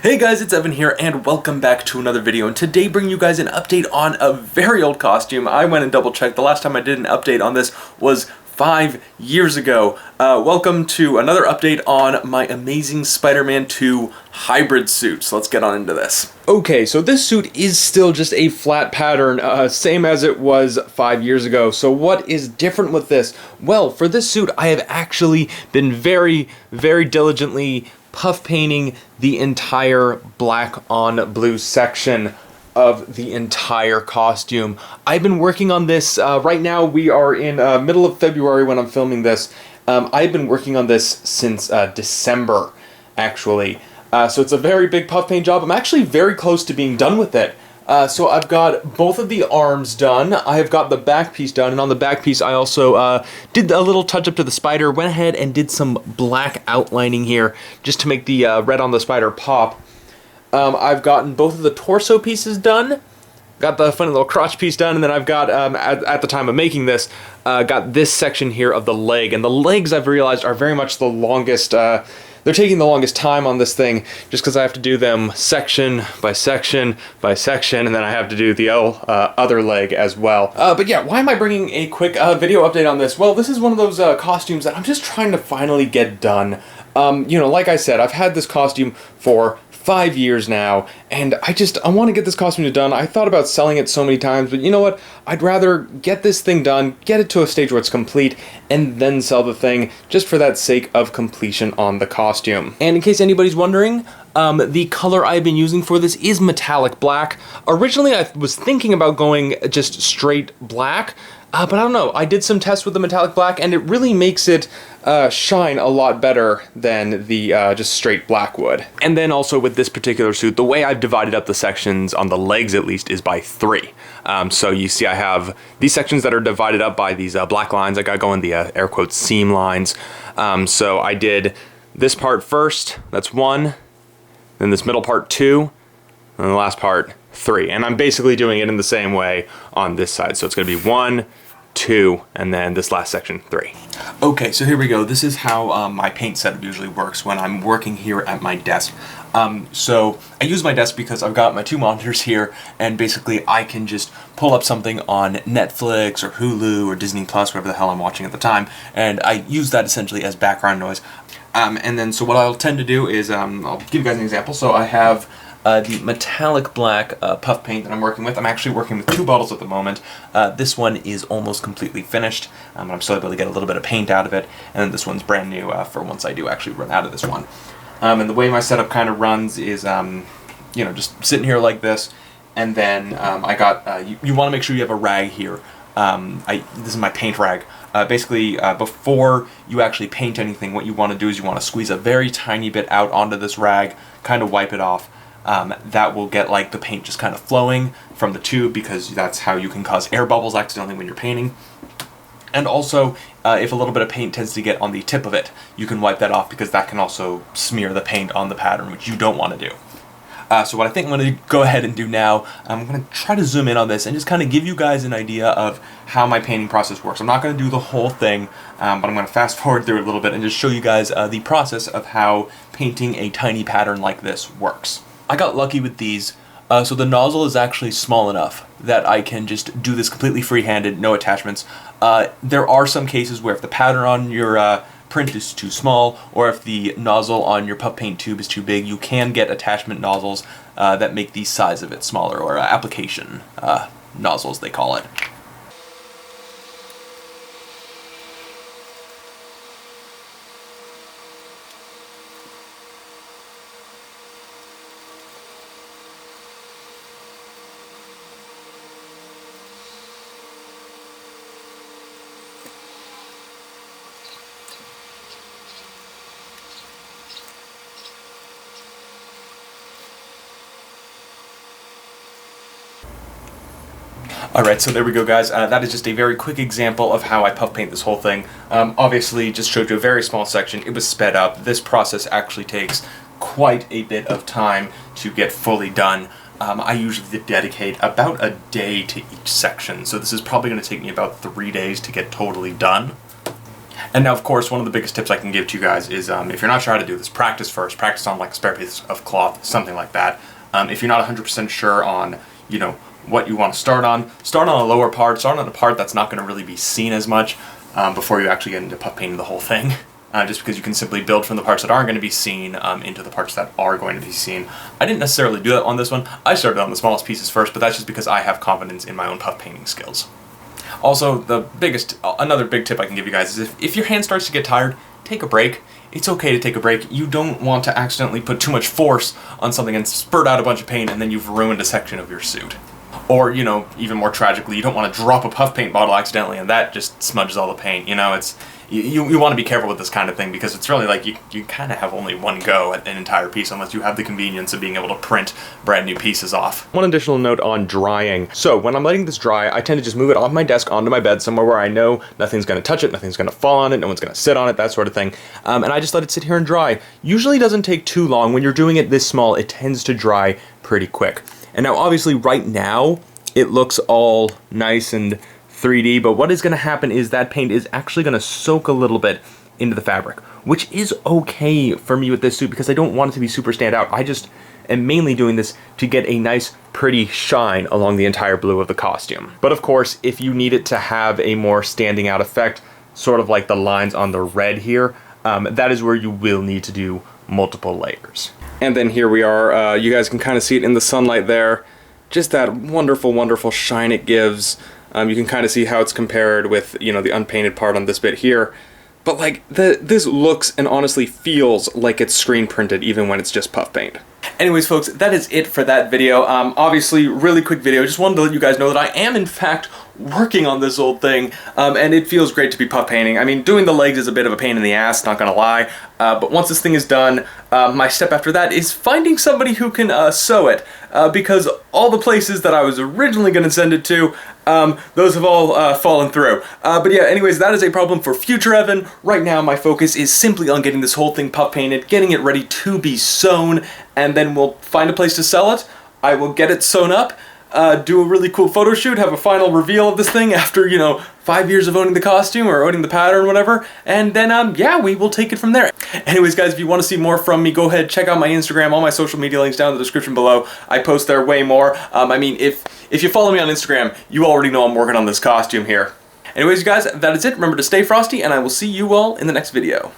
Hey guys, it's Evan here, and welcome back to another video, and today bringing you guys an update on a very old costume. I went and double checked. The last time I did an update on this was 5 years ago. Welcome to another update on my amazing Spider-Man 2 hybrid suit. So let's get on into this. Okay, so this suit is still just a flat pattern, same as it was 5 years ago. So what is different with this? Well, for this suit, I have actually been very diligently puff painting the entire black on blue section of the entire costume. I've been working on this, right now we are in middle of February when I'm filming this. I've been working on this since December, actually. So it's a very big puff paint job. I'm actually very close to being done with it. So I've got both of the arms done, I have got the back piece done, and on the back piece I also did a little touch up to the spider, went ahead and did some black outlining here just to make the red on the spider pop. I've gotten both of the torso pieces done, got the funny little crotch piece done, and then I've got, at the time of making this, got this section here of the leg, and the legs I've realized are very much the longest, they're taking the longest time on this thing just because I have to do them section by section by section, and then I have to do the other leg as well. But yeah, why am I bringing a quick video update on this? Well, this is one of those costumes that I'm just trying to finally get done. You know, like I said, I've had this costume for 5 years now, and I want to get this costume done. I thought about selling it so many times, but you know what? I'd rather get this thing done, get it to a stage where it's complete, and then sell the thing, just for that sake of completion on the costume. And in case anybody's wondering, the color I've been using for this is metallic black. Originally, I was thinking about going just straight black, but I don't know, I did some tests with the metallic black, and it really makes it shine a lot better than the just straight black would. And then also with this particular suit, the way I've divided up the sections, on the legs at least, is by 3. So you see I have these sections that are divided up by these black lines. I got going the air quotes seam lines. So I did this part first, that's 1, then this middle part 2, and the last part 3. And I'm basically doing it in the same way on this side. So it's gonna be 1, 2, and then this last section 3. Okay, so here we go. This is how my paint setup usually works when I'm working here at my desk. So I use my desk because I've got my 2 monitors here, and basically I can just pull up something on Netflix or Hulu or Disney Plus, whatever the hell I'm watching at the time, and I use that essentially as background noise. And then so what I'll tend to do is, I'll give you guys an example. So I have the metallic black puff paint that I'm working with. I'm actually working with 2 bottles at the moment. This one is almost completely finished, but I'm still able to get a little bit of paint out of it. And then this one's brand new for once I do actually run out of this one. And the way my setup kind of runs is, you know, just sitting here like this, and then I got, you want to make sure you have a rag here. This is my paint rag. Basically, before you actually paint anything, what you want to do is you want to squeeze a very tiny bit out onto this rag, kind of wipe it off. That will get like the paint just kind of flowing from the tube, because that's how you can cause air bubbles accidentally when you're painting. And also, if a little bit of paint tends to get on the tip of it, you can wipe that off, because that can also smear the paint on the pattern, which you don't want to do. So what I think I'm going to go ahead and do now, I'm going to try to zoom in on this and just kind of give you guys an idea of how my painting process works. I'm not going to do the whole thing, but I'm going to fast forward through it a little bit and just show you guys the process of how painting a tiny pattern like this works. I got lucky with these, so the nozzle is actually small enough that I can just do this completely free-handed, no attachments. There are some cases where if the pattern on your print is too small, or if the nozzle on your puff paint tube is too big, you can get attachment nozzles that make the size of it smaller, or application nozzles they call it. Alright, so there we go, guys. That is just a very quick example of how I puff paint this whole thing. Obviously, just showed you a very small section. It was sped up. This process actually takes quite a bit of time to get fully done. I usually dedicate about a day to each section, so this is probably going to take me about 3 days to get totally done. And now, of course, one of the biggest tips I can give to you guys is if you're not sure how to do this, practice first. Practice on like a spare piece of cloth, something like that. If you're not 100% sure on, you know, what you want to start on a lower part, start on a part that's not going to really be seen as much before you actually get into puff painting the whole thing. Just because you can simply build from the parts that aren't going to be seen into the parts that are going to be seen. I didn't necessarily do that on this one. I started on the smallest pieces first, but that's just because I have confidence in my own puff painting skills. Also, another big tip I can give you guys is if your hand starts to get tired, take a break. It's okay to take a break. You don't want to accidentally put too much force on something and spurt out a bunch of paint and then you've ruined a section of your suit. Or, you know, even more tragically, you don't want to drop a puff paint bottle accidentally and that just smudges all the paint. You know, you want to be careful with this kind of thing because it's really like you kind of have only one go at an entire piece unless you have the convenience of being able to print brand new pieces off. One additional note on drying. So when I'm letting this dry, I tend to just move it off my desk onto my bed somewhere where I know nothing's going to touch it, nothing's going to fall on it, no one's going to sit on it, that sort of thing. And I just let it sit here and dry. Usually doesn't take too long. When you're doing it this small, it tends to dry pretty quick. And now obviously right now, it looks all nice and 3D, but what is going to happen is that paint is actually going to soak a little bit into the fabric, which is okay for me with this suit because I don't want it to be super stand out. I just am mainly doing this to get a nice, pretty shine along the entire blue of the costume. But of course, if you need it to have a more standing out effect, sort of like the lines on the red here, that is where you will need to do multiple layers. And then here we are. You guys can kind of see it in the sunlight there. Just that wonderful, wonderful shine it gives. You can kind of see how it's compared with, you know, the unpainted part on this bit here. But like, this looks and honestly feels like it's screen printed even when it's just puff paint. Anyways, folks, that is it for that video. Obviously, really quick video. Just wanted to let you guys know that I am, in fact, working on this old thing, and it feels great to be puff painting. I mean, doing the legs is a bit of a pain in the ass, not gonna lie, but once this thing is done, my step after that is finding somebody who can sew it, because all the places that I was originally gonna send it to, those have all fallen through. But yeah, anyways, that is a problem for future Evan. Right now, my focus is simply on getting this whole thing puff painted, getting it ready to be sewn, and then we'll find a place to sell it. I will get it sewn up, do a really cool photo shoot, have a final reveal of this thing after, you know, 5 years of owning the costume or owning the pattern, whatever, and then, yeah, we will take it from there. Anyways, guys, if you want to see more from me, go ahead, check out my Instagram, all my social media links down in the description below. I post there way more. I mean, if you follow me on Instagram, you already know I'm working on this costume here. Anyways, you guys, that is it. Remember to stay frosty, and I will see you all in the next video.